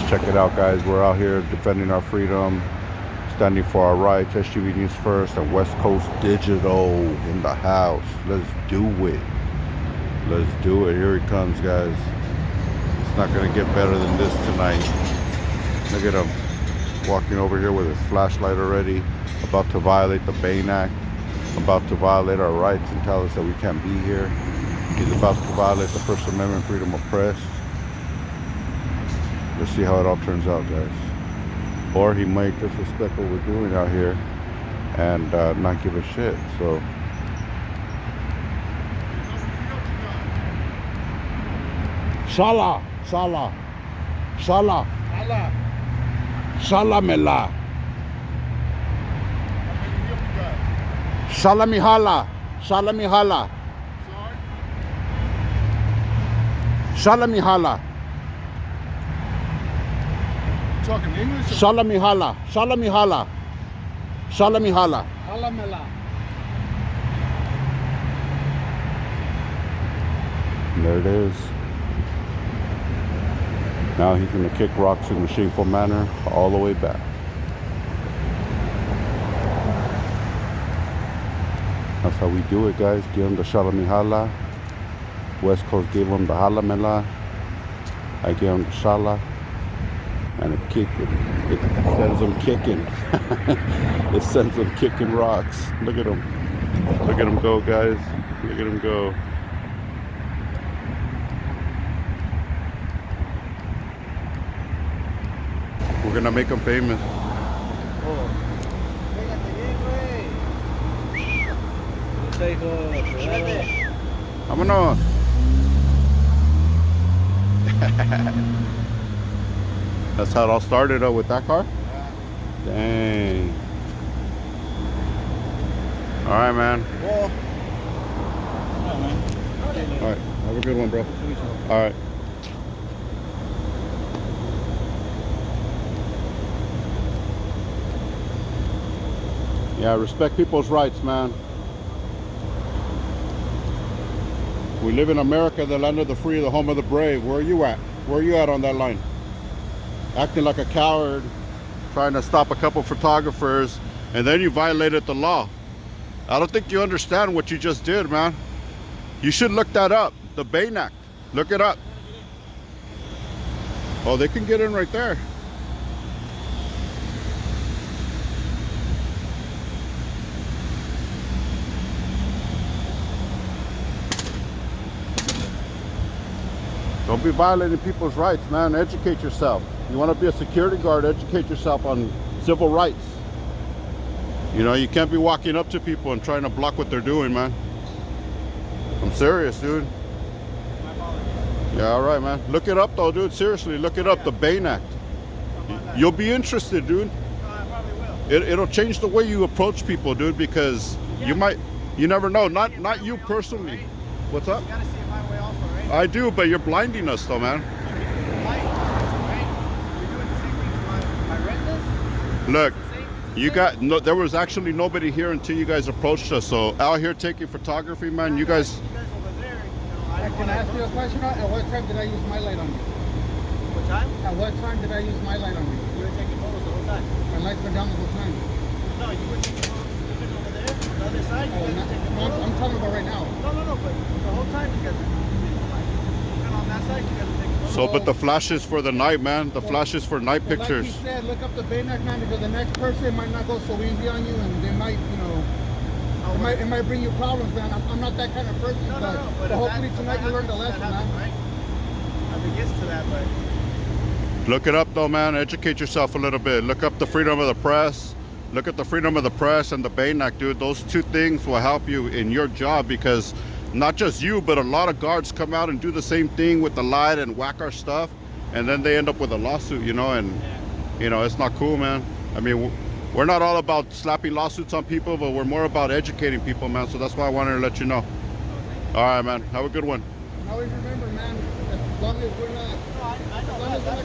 Check it out, guys. We're out here defending our freedom, standing for our rights. SUV News First and West Coast Digital in the house. Let's do it. Let's do it. Here he comes, guys. It's not going to get better than this tonight. Look at him walking over here with his flashlight already, about to violate the Bain Act, about to violate our rights and tell us that we can't be here. He's about to violate the First Amendment, freedom of press. Let's see how it all turns out, guys. Or he might disrespect what we're doing out here and not give a shit. So Sala, Sala, Sala, Sala, Sala Mela, Sala Mihala, Sala Mihala, Sala Mihala. Talking English? Sala Mihala, Sala Mihala, Sala Mihala. Alamela. There it is. Now he's going to kick rocks in a shameful manner all the way back. That's how we do it, guys. Give him the Shalamihala. West Coast gave him the Halamela. I gave him the Shala. And it sends them kicking. It sends them kicking rocks. Look at him. Look at him go, guys. Look at him go. We're gonna make him famous. Vámonos. That's how it all started with that car? Yeah. Dang. All right, man. Well, all right. Have a good one, bro. All right. Yeah, respect people's rights, man. We live in America, the land of the free, the home of the brave. Where are you at? Where are you at on that line? Acting like a coward, trying to stop a couple photographers, and then you violated the law. I don't think you understand what you just did, man. You should look that up, the Bain Act. Look it up. Oh, they can get in right there. Don't be violating people's rights, man. Educate yourself. You want to be a security guard, educate yourself on civil rights. You know, you can't be walking up to people and trying to block what they're doing, man. I'm serious, dude. Yeah, all right, man. Look it up, though, dude. Seriously, look it up, the Bain Act. You'll be interested, dude. I probably will. It'll change the way you approach people, dude, because you never know. Not you personally. What's up? You gotta see it my way also, right? I do, but you're blinding us, though, man. Look, you got no. There was actually nobody here until you guys approached us. So out here taking photography, man. You guys. over there, Can I ask you a question? At what time did I use my light on you? What time? At what time did I use my light on you? You were taking photos the whole time. My lights were down the whole time. No, you were taking photos. Looking over there, on the other side. You Oh, guys were taking photos. I'm talking about right now. No, but the whole time you guys were looking on that side. You guys were taking photos. So, but the flash is for the night, man. The flash is for night But pictures. like you said, look up the Bain Act, man, because the next person might not go so easy on you, and they might, you know, it might bring you problems, man. I'm not that kind of person, No, but hopefully tonight you learned a lesson, man. Right? I think it's to that, but Look it up, though, man. Educate yourself a little bit. Look up the freedom of the press. Look at the freedom of the press and the Bain Act, dude. Those two things will help you in your job, because not just you, but a lot of guards come out and do the same thing with the light and whack our stuff, and then they end up with a lawsuit, you know, and you know, it's not cool, man. I mean, we're not all about slapping lawsuits on people, but we're more about educating people, man. So that's why I wanted to let you know. All right, man. Have a good one. And always remember, man, as long as we're not, I know as long as we're not